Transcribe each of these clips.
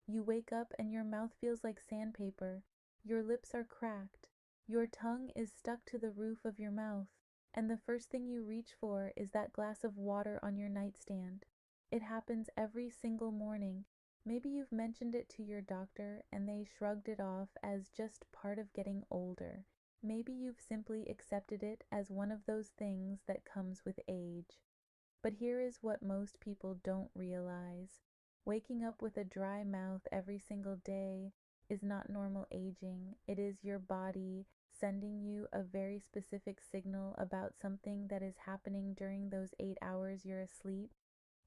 You wake up and your mouth feels like sandpaper, your lips are cracked, your tongue is stuck to the roof of your mouth, and the first thing you reach for is that glass of water on your nightstand. It happens every single morning. Maybe you've mentioned it to your doctor and they shrugged it off as just part of getting older. Maybe you've simply accepted it as one of those things that comes with age. But here is what most people don't realize. Waking up with a dry mouth every single day is not normal aging. It is your body sending you a very specific signal about something that is happening during those 8 hours you're asleep.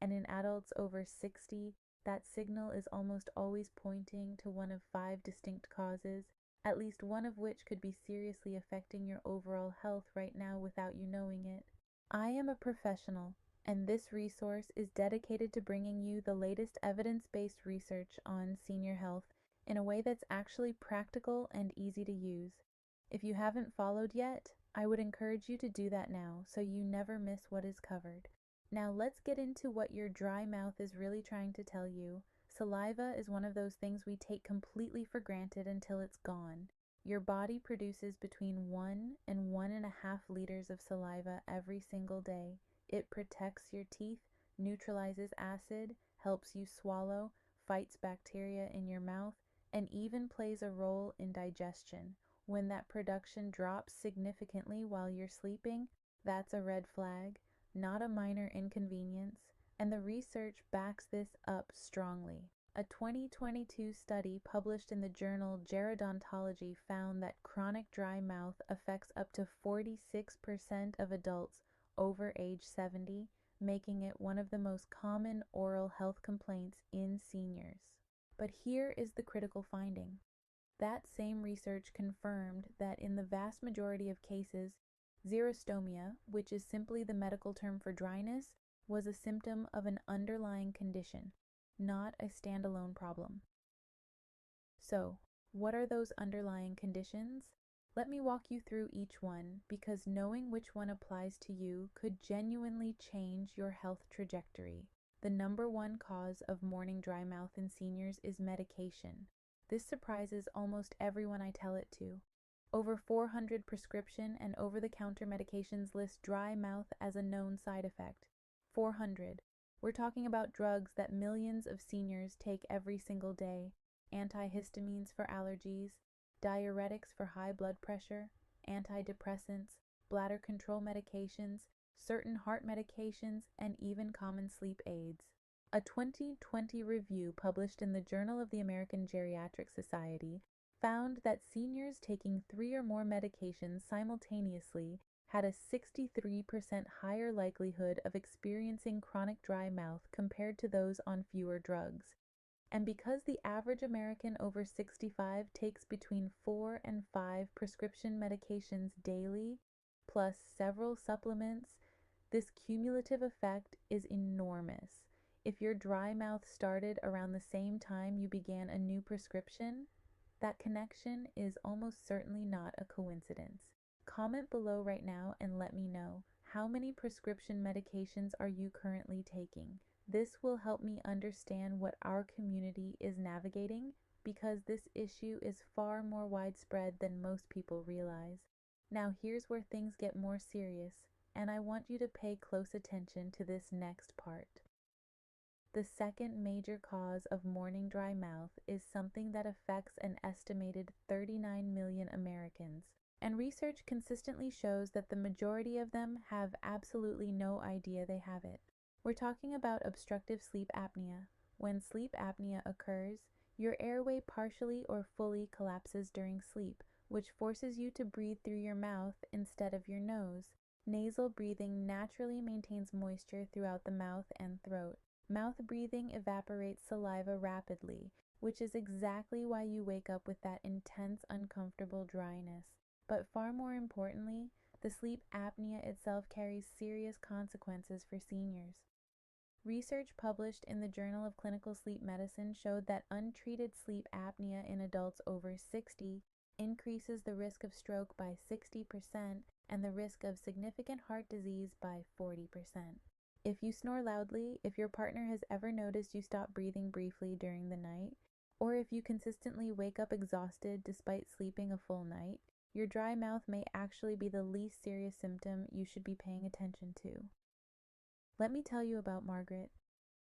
And in adults over 60, that signal is almost always pointing to one of 5 distinct causes, at least one of which could be seriously affecting your overall health right now without you knowing it. I am a professional, and this resource is dedicated to bringing you the latest evidence-based research on senior health in a way that's actually practical and easy to use. If you haven't followed yet, I would encourage you to do that now so you never miss what is covered. Now let's get into what your dry mouth is really trying to tell you. Saliva is one of those things we take completely for granted until it's gone. Your body produces between 1 and 1.5 liters of saliva every single day. It protects your teeth, neutralizes acid, helps you swallow, fights bacteria in your mouth, and even plays a role in digestion. When that production drops significantly while you're sleeping, that's a red flag. Not a minor inconvenience, and the research backs this up strongly. A 2022 study published in the journal Gerodontology found that chronic dry mouth affects up to 46% of adults over age 70, making it one of the most common oral health complaints in seniors. But here is the critical finding. That same research confirmed that in the vast majority of cases, xerostomia, which is simply the medical term for dryness, was a symptom of an underlying condition, not a standalone problem. So, what are those underlying conditions? Let me walk you through each one, because knowing which one applies to you could genuinely change your health trajectory. The number one cause of morning dry mouth in seniors is medication. This surprises almost everyone I tell it to. Over 400 prescription and over-the-counter medications list dry mouth as a known side effect. 400. We're talking about drugs that millions of seniors take every single day. Antihistamines for allergies, diuretics for high blood pressure, antidepressants, bladder control medications, certain heart medications, and even common sleep aids. A 2020 review published in the Journal of the American Geriatric Society found that seniors taking 3 or more medications simultaneously had a 63% higher likelihood of experiencing chronic dry mouth compared to those on fewer drugs. And because the average American over 65 takes between 4 and 5 prescription medications daily, plus several supplements, this cumulative effect is enormous. If your dry mouth started around the same time you began a new prescription, that connection is almost certainly not a coincidence. Comment below right now and let me know, how many prescription medications are you currently taking? This will help me understand what our community is navigating, because this issue is far more widespread than most people realize. Now here's where things get more serious, and I want you to pay close attention to this next part. The second major cause of morning dry mouth is something that affects an estimated 39 million Americans, and research consistently shows that the majority of them have absolutely no idea they have it. We're talking about obstructive sleep apnea. When sleep apnea occurs, your airway partially or fully collapses during sleep, which forces you to breathe through your mouth instead of your nose. Nasal breathing naturally maintains moisture throughout the mouth and throat. Mouth breathing evaporates saliva rapidly, which is exactly why you wake up with that intense, uncomfortable dryness. But far more importantly, the sleep apnea itself carries serious consequences for seniors. Research published in the Journal of Clinical Sleep Medicine showed that untreated sleep apnea in adults over 60 increases the risk of stroke by 60% and the risk of significant heart disease by 40%. If you snore loudly, if your partner has ever noticed you stop breathing briefly during the night, Or if you consistently wake up exhausted despite sleeping a full night, your dry mouth may actually be the least serious symptom you should be paying attention to. Let me tell you about Margaret.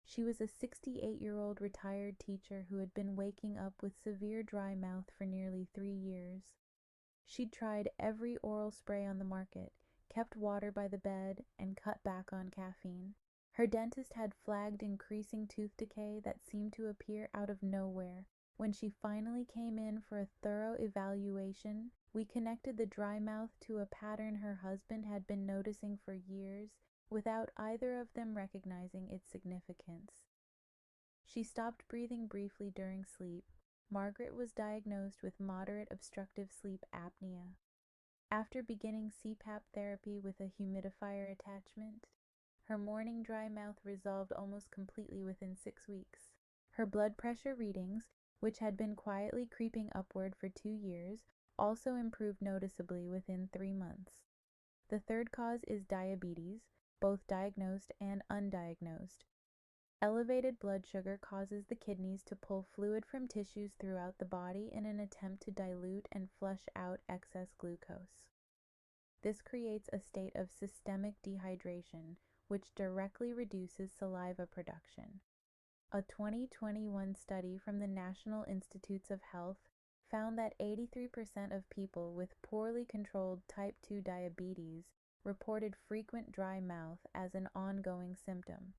She was a 68-year-old retired teacher who had been waking up with severe dry mouth for nearly 3 years. She'd tried every oral spray on the market, kept water by the bed, and cut back on caffeine. Her dentist had flagged increasing tooth decay that seemed to appear out of nowhere. When she finally came in for a thorough evaluation, we connected the dry mouth to a pattern her husband had been noticing for years without either of them recognizing its significance. She stopped breathing briefly during sleep. Margaret was diagnosed with moderate obstructive sleep apnea. After beginning CPAP therapy with a humidifier attachment, her morning dry mouth resolved almost completely within 6 weeks. Her blood pressure readings, which had been quietly creeping upward for 2 years, also improved noticeably within 3 months. The third cause is diabetes, both diagnosed and undiagnosed. Elevated blood sugar causes the kidneys to pull fluid from tissues throughout the body in an attempt to dilute and flush out excess glucose. This creates a state of systemic dehydration, which directly reduces saliva production. A 2021 study from the National Institutes of Health found that 83% of people with poorly controlled type 2 diabetes reported frequent dry mouth as an ongoing symptom.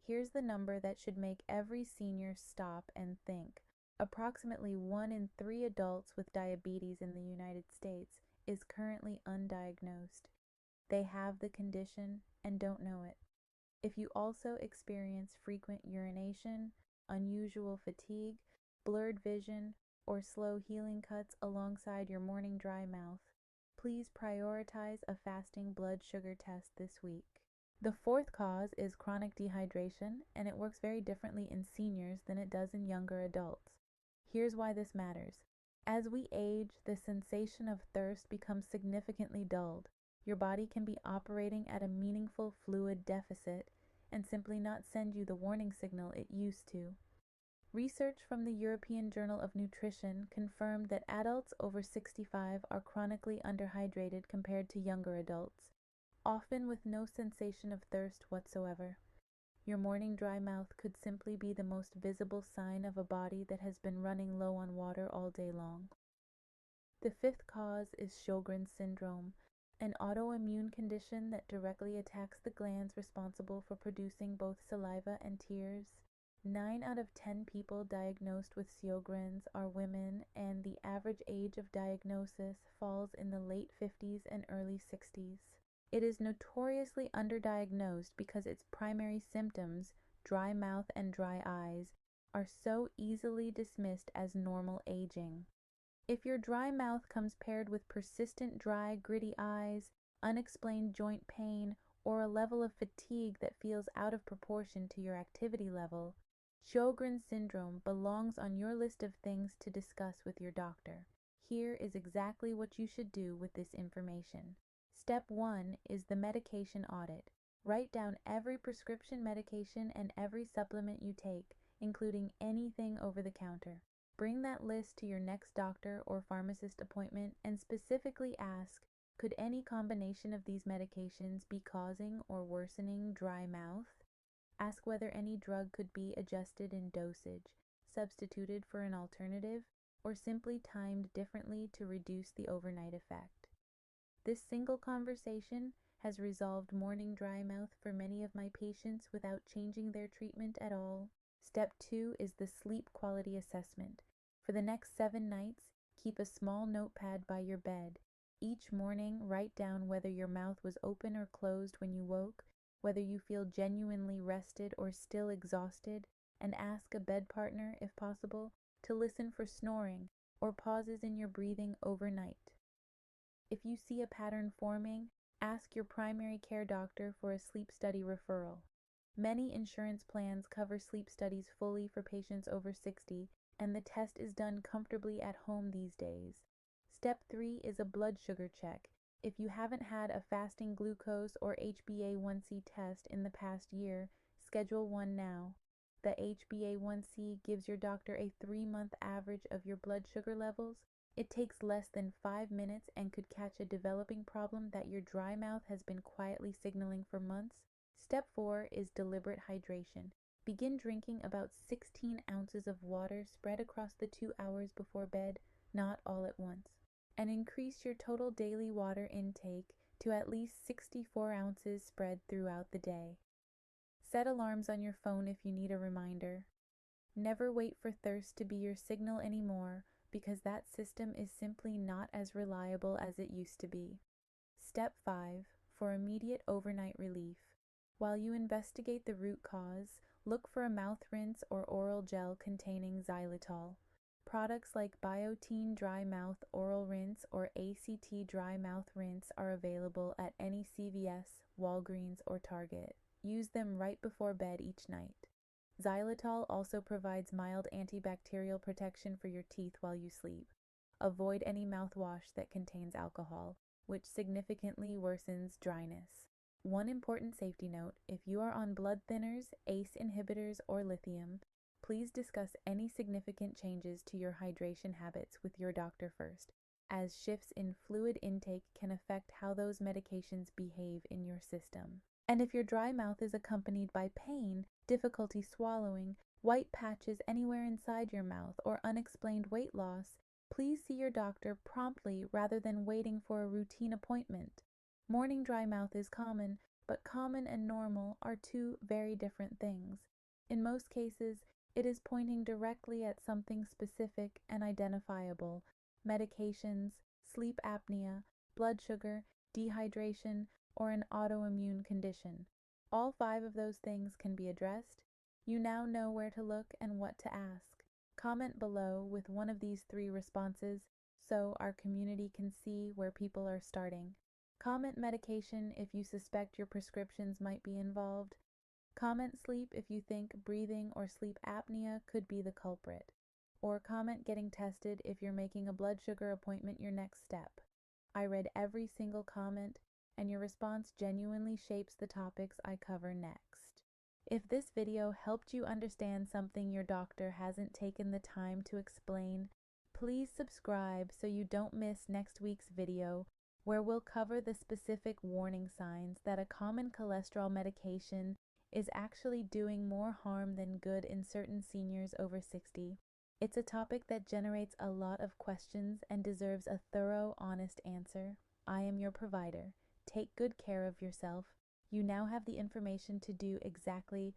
Here's the number that should make every senior stop and think. Approximately 1 in 3 adults with diabetes in the United States is currently undiagnosed. They have the condition and don't know it. If you also experience frequent urination, unusual fatigue, blurred vision, or slow healing cuts alongside your morning dry mouth, please prioritize a fasting blood sugar test this week. The fourth cause is chronic dehydration, and it works very differently in seniors than it does in younger adults. Here's why this matters. As we age, the sensation of thirst becomes significantly dulled. Your body can be operating at a meaningful fluid deficit and simply not send you the warning signal it used to. Research from the European Journal of Nutrition confirmed that adults over 65 are chronically underhydrated compared to younger adults, often with no sensation of thirst whatsoever. Your morning dry mouth could simply be the most visible sign of a body that has been running low on water all day long. The fifth cause is Sjogren's syndrome, an autoimmune condition that directly attacks the glands responsible for producing both saliva and tears. 9 out of 10 people diagnosed with Sjogren's are women, and the average age of diagnosis falls in the late 50s and early 60s. It is notoriously underdiagnosed because its primary symptoms, dry mouth and dry eyes, are so easily dismissed as normal aging. If your dry mouth comes paired with persistent dry, gritty eyes, unexplained joint pain, or a level of fatigue that feels out of proportion to your activity level, Sjogren's syndrome belongs on your list of things to discuss with your doctor. Here is exactly what you should do with this information. Step 1 is the medication audit. Write down every prescription medication and every supplement you take, including anything over the counter. Bring that list to your next doctor or pharmacist appointment and specifically ask, could any combination of these medications be causing or worsening dry mouth? Ask whether any drug could be adjusted in dosage, substituted for an alternative, or simply timed differently to reduce the overnight effect. This single conversation has resolved morning dry mouth for many of my patients without changing their treatment at all. Step 2 is the sleep quality assessment. For the next 7 nights, keep a small notepad by your bed. Each morning, write down whether your mouth was open or closed when you woke, whether you feel genuinely rested or still exhausted, and ask a bed partner, if possible, to listen for snoring or pauses in your breathing overnight. If you see a pattern forming, ask your primary care doctor for a sleep study referral. Many insurance plans cover sleep studies fully for patients over 60, and the test is done comfortably at home these days. Step 3 is a blood sugar check. If you haven't had a fasting glucose or HbA1c test in the past year, schedule one now. The HbA1c gives your doctor a 3-month average of your blood sugar levels. It takes less than 5 minutes and could catch a developing problem that your dry mouth has been quietly signaling for months. Step 4 is deliberate hydration. Begin drinking about 16 ounces of water spread across the 2 hours before bed, not all at once. And increase your total daily water intake to at least 64 ounces spread throughout the day. Set alarms on your phone if you need a reminder. Never wait for thirst to be your signal anymore, because that system is simply not as reliable as it used to be. Step 5. For immediate overnight relief. While you investigate the root cause, look for a mouth rinse or oral gel containing xylitol. Products like Biotene Dry Mouth Oral Rinse or ACT Dry Mouth Rinse are available at any CVS, Walgreens, or Target. Use them right before bed each night. Xylitol also provides mild antibacterial protection for your teeth while you sleep. Avoid any mouthwash that contains alcohol, which significantly worsens dryness. One important safety note: if you are on blood thinners, ACE inhibitors, or lithium, please discuss any significant changes to your hydration habits with your doctor first, as shifts in fluid intake can affect how those medications behave in your system. And if your dry mouth is accompanied by pain, difficulty swallowing, white patches anywhere inside your mouth, or unexplained weight loss, please see your doctor promptly rather than waiting for a routine appointment. Morning dry mouth is common, but common and normal are two very different things. In most cases, it is pointing directly at something specific and identifiable: medications, sleep apnea, blood sugar, dehydration, or an autoimmune condition. All 5 of those things can be addressed. You now know where to look and what to ask. Comment below with one of these 3 responses so our community can see where people are starting. Comment medication if you suspect your prescriptions might be involved. Comment sleep if you think breathing or sleep apnea could be the culprit. Or comment getting tested if you're making a blood sugar appointment your next step. I read every single comment, and your response genuinely shapes the topics I cover next. If this video helped you understand something your doctor hasn't taken the time to explain, please subscribe so you don't miss next week's video, where we'll cover the specific warning signs that a common cholesterol medication is actually doing more harm than good in certain seniors over 60. It's a topic that generates a lot of questions and deserves a thorough, honest answer. I am your provider. Take good care of yourself. You now have the information to do exactly